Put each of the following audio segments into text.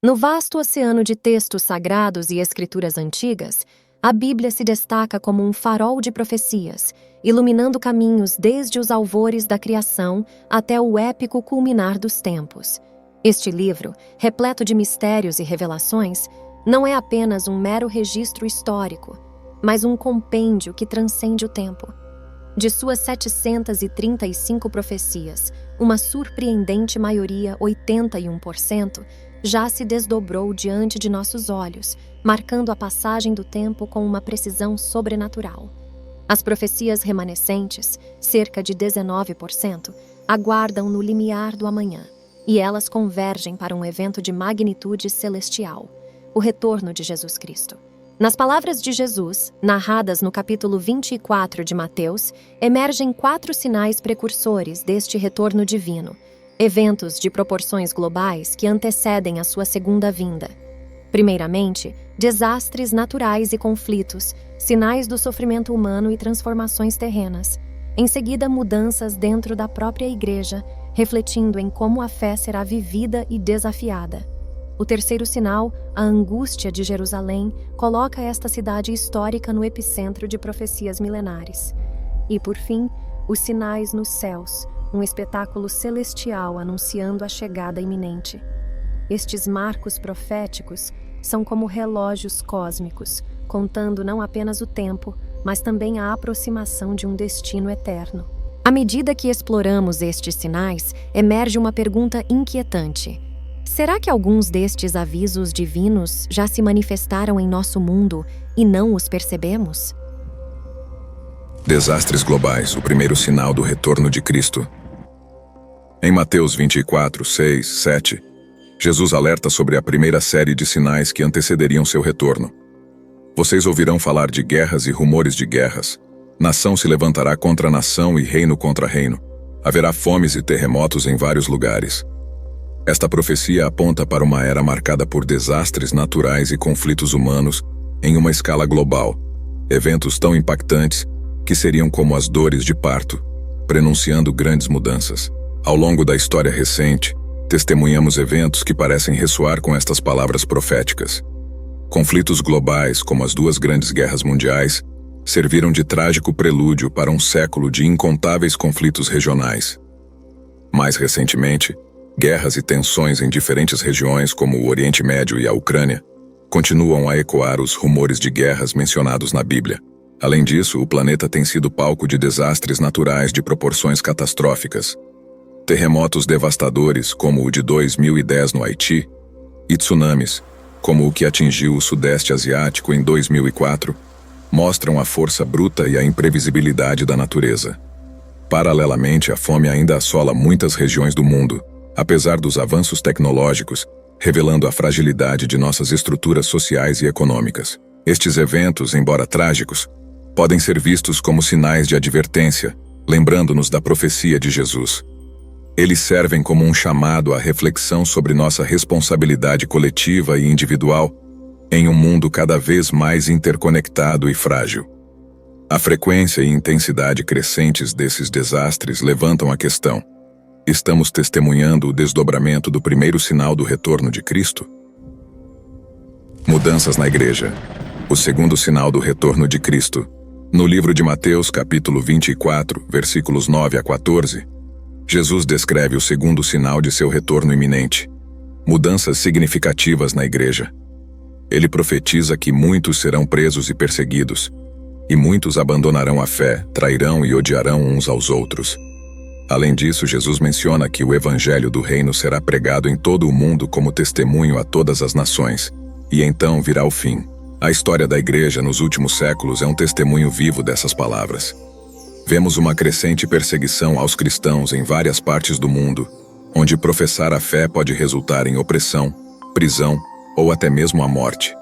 No vasto oceano de textos sagrados e escrituras antigas, a Bíblia se destaca como um farol de profecias, iluminando caminhos desde os alvores da criação até o épico culminar dos tempos. Este livro, repleto de mistérios e revelações, não é apenas um mero registro histórico, mas um compêndio que transcende o tempo. De suas 735 profecias, uma surpreendente maioria, 81%, já se desdobrou diante de nossos olhos, marcando a passagem do tempo com uma precisão sobrenatural. As profecias remanescentes, cerca de 19%, aguardam no limiar do amanhã, e elas convergem para um evento de magnitude celestial, o retorno de Jesus Cristo. Nas palavras de Jesus, narradas no capítulo 24 de Mateus, emergem 4 sinais precursores deste retorno divino, eventos de proporções globais que antecedem a sua segunda vinda. Primeiramente, desastres naturais e conflitos, sinais do sofrimento humano e transformações terrenas. Em seguida, mudanças dentro da própria igreja, refletindo em como a fé será vivida e desafiada. O terceiro sinal, a angústia de Jerusalém, coloca esta cidade histórica no epicentro de profecias milenares. E, por fim, os sinais nos céus, um espetáculo celestial anunciando a chegada iminente. Estes marcos proféticos são como relógios cósmicos, contando não apenas o tempo, mas também a aproximação de um destino eterno. À medida que exploramos estes sinais, emerge uma pergunta inquietante. Será que alguns destes avisos divinos já se manifestaram em nosso mundo e não os percebemos? Desastres globais, o primeiro sinal do retorno de Cristo. Em Mateus 24, 6, 7, Jesus alerta sobre a primeira série de sinais que antecederiam seu retorno. Vocês ouvirão falar de guerras e rumores de guerras. Nação se levantará contra nação e reino contra reino. Haverá fomes e terremotos em vários lugares. Esta profecia aponta para uma era marcada por desastres naturais e conflitos humanos em uma escala global. Eventos tão impactantes que seriam como as dores de parto, prenunciando grandes mudanças. Ao longo da história recente, testemunhamos eventos que parecem ressoar com estas palavras proféticas. Conflitos globais, como as 2 grandes guerras mundiais, serviram de trágico prelúdio para um século de incontáveis conflitos regionais. Mais recentemente, guerras e tensões em diferentes regiões, como o Oriente Médio e a Ucrânia, continuam a ecoar os rumores de guerras mencionados na Bíblia. Além disso, o planeta tem sido palco de desastres naturais de proporções catastróficas. Terremotos devastadores, como o de 2010 no Haiti, e tsunamis, como o que atingiu o Sudeste Asiático em 2004, mostram a força bruta e a imprevisibilidade da natureza. Paralelamente, a fome ainda assola muitas regiões do mundo, apesar dos avanços tecnológicos, revelando a fragilidade de nossas estruturas sociais e econômicas. Estes eventos, embora trágicos, podem ser vistos como sinais de advertência, lembrando-nos da profecia de Jesus. Eles servem como um chamado à reflexão sobre nossa responsabilidade coletiva e individual em um mundo cada vez mais interconectado e frágil. A frequência e intensidade crescentes desses desastres levantam a questão: estamos testemunhando o desdobramento do primeiro sinal do retorno de Cristo? Mudanças na igreja. O segundo sinal do retorno de Cristo. No livro de Mateus, capítulo 24, versículos 9 a 14, Jesus descreve o segundo sinal de seu retorno iminente: mudanças significativas na igreja. Ele profetiza que muitos serão presos e perseguidos, e muitos abandonarão a fé, trairão e odiarão uns aos outros. Além disso, Jesus menciona que o evangelho do reino será pregado em todo o mundo como testemunho a todas as nações, e então virá o fim. A história da igreja nos últimos séculos é um testemunho vivo dessas palavras. Vemos uma crescente perseguição aos cristãos em várias partes do mundo, onde professar a fé pode resultar em opressão, prisão ou até mesmo a morte.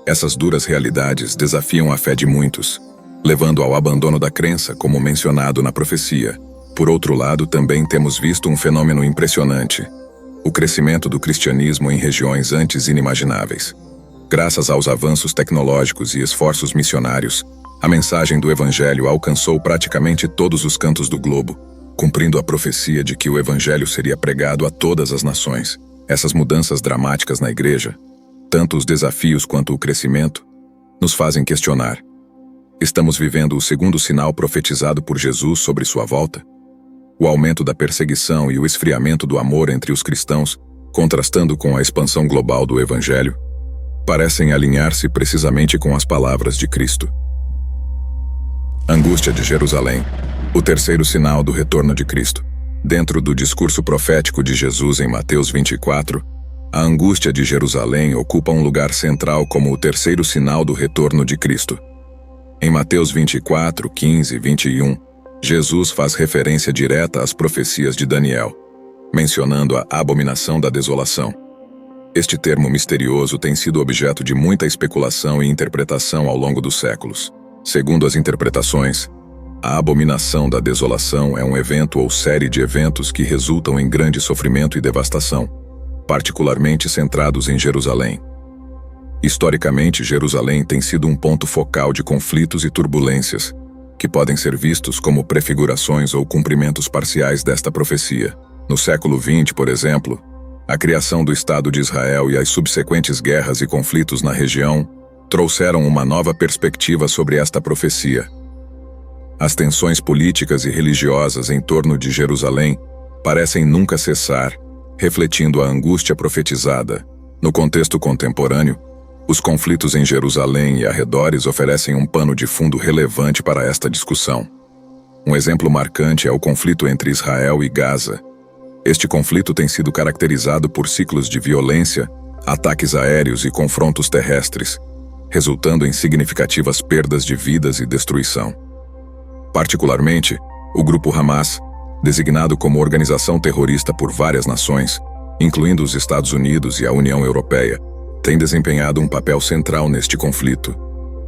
Essas duras realidades desafiam a fé de muitos, levando ao abandono da crença, como mencionado na profecia. Por outro lado, também temos visto um fenômeno impressionante: o crescimento do cristianismo em regiões antes inimagináveis. Graças aos avanços tecnológicos e esforços missionários, a mensagem do Evangelho alcançou praticamente todos os cantos do globo, cumprindo a profecia de que o Evangelho seria pregado a todas as nações. Essas mudanças dramáticas na igreja, tanto os desafios quanto o crescimento, nos fazem questionar: estamos vivendo o segundo sinal profetizado por Jesus sobre sua volta? O aumento da perseguição e o esfriamento do amor entre os cristãos, contrastando com a expansão global do Evangelho, parecem alinhar-se precisamente com as palavras de Cristo. Angústia de Jerusalém, o terceiro sinal do retorno de Cristo. Dentro do discurso profético de Jesus em Mateus 24, a angústia de Jerusalém ocupa um lugar central como o terceiro sinal do retorno de Cristo. Em Mateus 24, 15 e 21, Jesus faz referência direta às profecias de Daniel, mencionando a abominação da desolação. Este termo misterioso tem sido objeto de muita especulação e interpretação ao longo dos séculos. Segundo as interpretações, a abominação da desolação é um evento ou série de eventos que resultam em grande sofrimento e devastação, particularmente centrados em Jerusalém. Historicamente, Jerusalém tem sido um ponto focal de conflitos e turbulências, que podem ser vistos como prefigurações ou cumprimentos parciais desta profecia. No século XX, por exemplo, a criação do Estado de Israel e as subsequentes guerras e conflitos na região trouxeram uma nova perspectiva sobre esta profecia. As tensões políticas e religiosas em torno de Jerusalém parecem nunca cessar, refletindo a angústia profetizada. No contexto contemporâneo, os conflitos em Jerusalém e arredores oferecem um pano de fundo relevante para esta discussão. Um exemplo marcante é o conflito entre Israel e Gaza. Este conflito tem sido caracterizado por ciclos de violência, ataques aéreos e confrontos terrestres, resultando em significativas perdas de vidas e destruição. Particularmente, o grupo Hamas, designado como organização terrorista por várias nações, incluindo os Estados Unidos e a União Europeia, tem desempenhado um papel central neste conflito,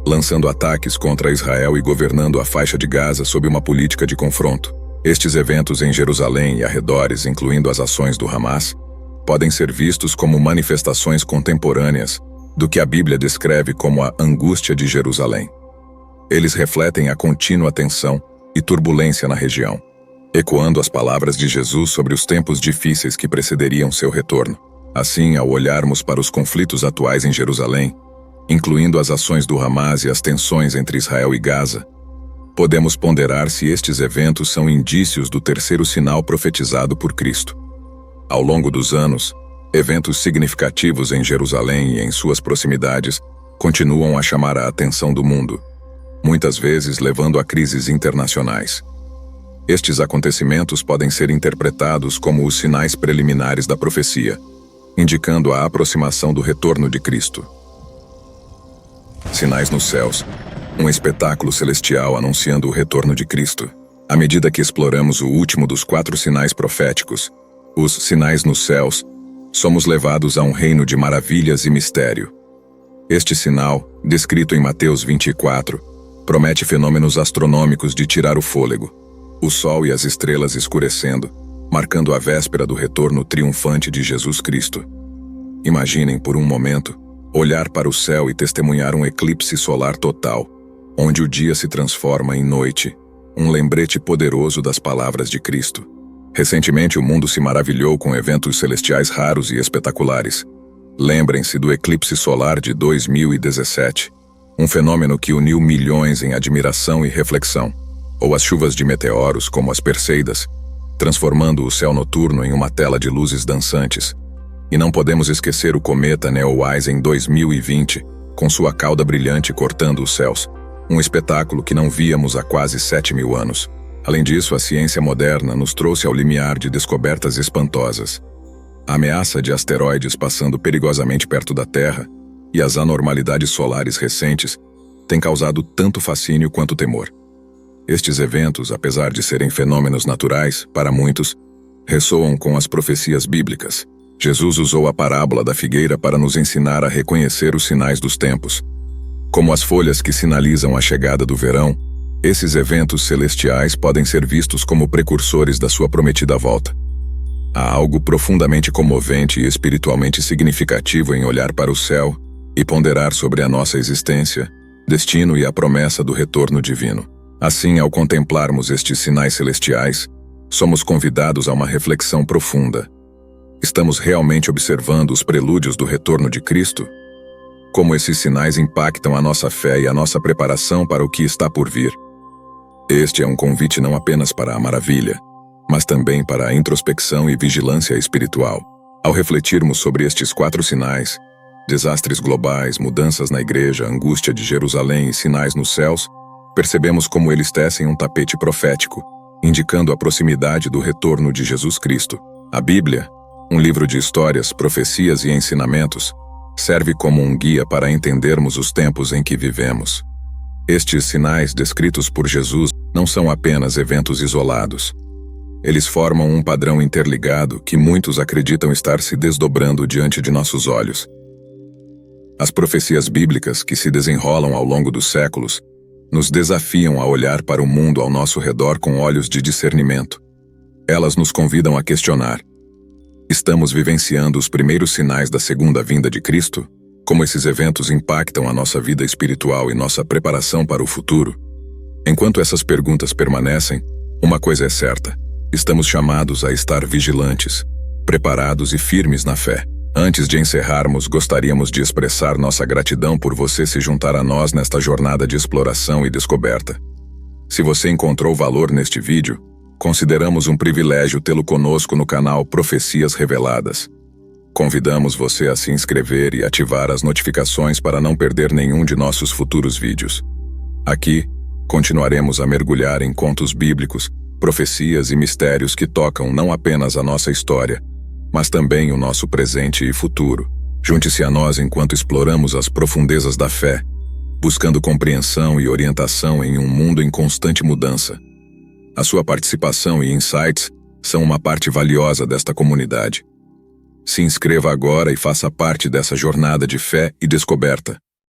lançando ataques contra Israel e governando a faixa de Gaza sob uma política de confronto. Estes eventos em Jerusalém e arredores, incluindo as ações do Hamas, podem ser vistos como manifestações contemporâneas do que a Bíblia descreve como a angústia de Jerusalém. Eles refletem a contínua tensão e turbulência na região, ecoando as palavras de Jesus sobre os tempos difíceis que precederiam seu retorno. Assim, ao olharmos para os conflitos atuais em Jerusalém, incluindo as ações do Hamas e as tensões entre Israel e Gaza, podemos ponderar se estes eventos são indícios do terceiro sinal profetizado por Cristo. Ao longo dos anos, eventos significativos em Jerusalém e em suas proximidades continuam a chamar a atenção do mundo, muitas vezes levando a crises internacionais. Estes acontecimentos podem ser interpretados como os sinais preliminares da profecia, indicando a aproximação do retorno de Cristo. Sinais nos céus, um espetáculo celestial anunciando o retorno de Cristo. À medida que exploramos o último dos 4 sinais proféticos, os sinais nos céus, somos levados a um reino de maravilhas e mistério. Este sinal, descrito em Mateus 24, promete fenômenos astronômicos de tirar o fôlego, o sol e as estrelas escurecendo, marcando a véspera do retorno triunfante de Jesus Cristo. Imaginem por um momento olhar para o céu e testemunhar um eclipse solar total, onde o dia se transforma em noite, um lembrete poderoso das palavras de Cristo. Recentemente o mundo se maravilhou com eventos celestiais raros e espetaculares. Lembrem-se do eclipse solar de 2017, um fenômeno que uniu milhões em admiração e reflexão, ou as chuvas de meteoros como as Perseidas, transformando o céu noturno em uma tela de luzes dançantes. E não podemos esquecer o cometa Neowise em 2020, com sua cauda brilhante cortando os céus, um espetáculo que não víamos há quase 7.000 anos. Além disso, a ciência moderna nos trouxe ao limiar de descobertas espantosas. A ameaça de asteroides passando perigosamente perto da Terra e as anormalidades solares recentes têm causado tanto fascínio quanto temor. Estes eventos, apesar de serem fenômenos naturais, para muitos, ressoam com as profecias bíblicas. Jesus usou a parábola da figueira para nos ensinar a reconhecer os sinais dos tempos. Como as folhas que sinalizam a chegada do verão, esses eventos celestiais podem ser vistos como precursores da sua prometida volta. Há algo profundamente comovente e espiritualmente significativo em olhar para o céu e ponderar sobre a nossa existência, destino e a promessa do retorno divino. Assim, ao contemplarmos estes sinais celestiais, somos convidados a uma reflexão profunda. Estamos realmente observando os prelúdios do retorno de Cristo? Como esses sinais impactam a nossa fé e a nossa preparação para o que está por vir? Este é um convite não apenas para a maravilha, mas também para a introspecção e vigilância espiritual. Ao refletirmos sobre estes 4 sinais, desastres globais, mudanças na igreja, angústia de Jerusalém e sinais nos céus, percebemos como eles tecem um tapete profético, indicando a proximidade do retorno de Jesus Cristo. A Bíblia, um livro de histórias, profecias e ensinamentos, serve como um guia para entendermos os tempos em que vivemos. Estes sinais descritos por Jesus não são apenas eventos isolados. Eles formam um padrão interligado que muitos acreditam estar se desdobrando diante de nossos olhos. As profecias bíblicas que se desenrolam ao longo dos séculos nos desafiam a olhar para o mundo ao nosso redor com olhos de discernimento. Elas nos convidam a questionar: estamos vivenciando os primeiros sinais da segunda vinda de Cristo? Como esses eventos impactam a nossa vida espiritual e nossa preparação para o futuro? Enquanto essas perguntas permanecem, uma coisa é certa: estamos chamados a estar vigilantes, preparados e firmes na fé. Antes de encerrarmos, gostaríamos de expressar nossa gratidão por você se juntar a nós nesta jornada de exploração e descoberta. Se você encontrou valor neste vídeo, consideramos um privilégio tê-lo conosco no canal Profecias Reveladas. Convidamos você a se inscrever e ativar as notificações para não perder nenhum de nossos futuros vídeos. Aqui, continuaremos a mergulhar em contos bíblicos, profecias e mistérios que tocam não apenas a nossa história, mas também o nosso presente e futuro. Junte-se a nós enquanto exploramos as profundezas da fé, buscando compreensão e orientação em um mundo em constante mudança. A sua participação e insights são uma parte valiosa desta comunidade. Se inscreva agora e faça parte dessa jornada de fé e descoberta.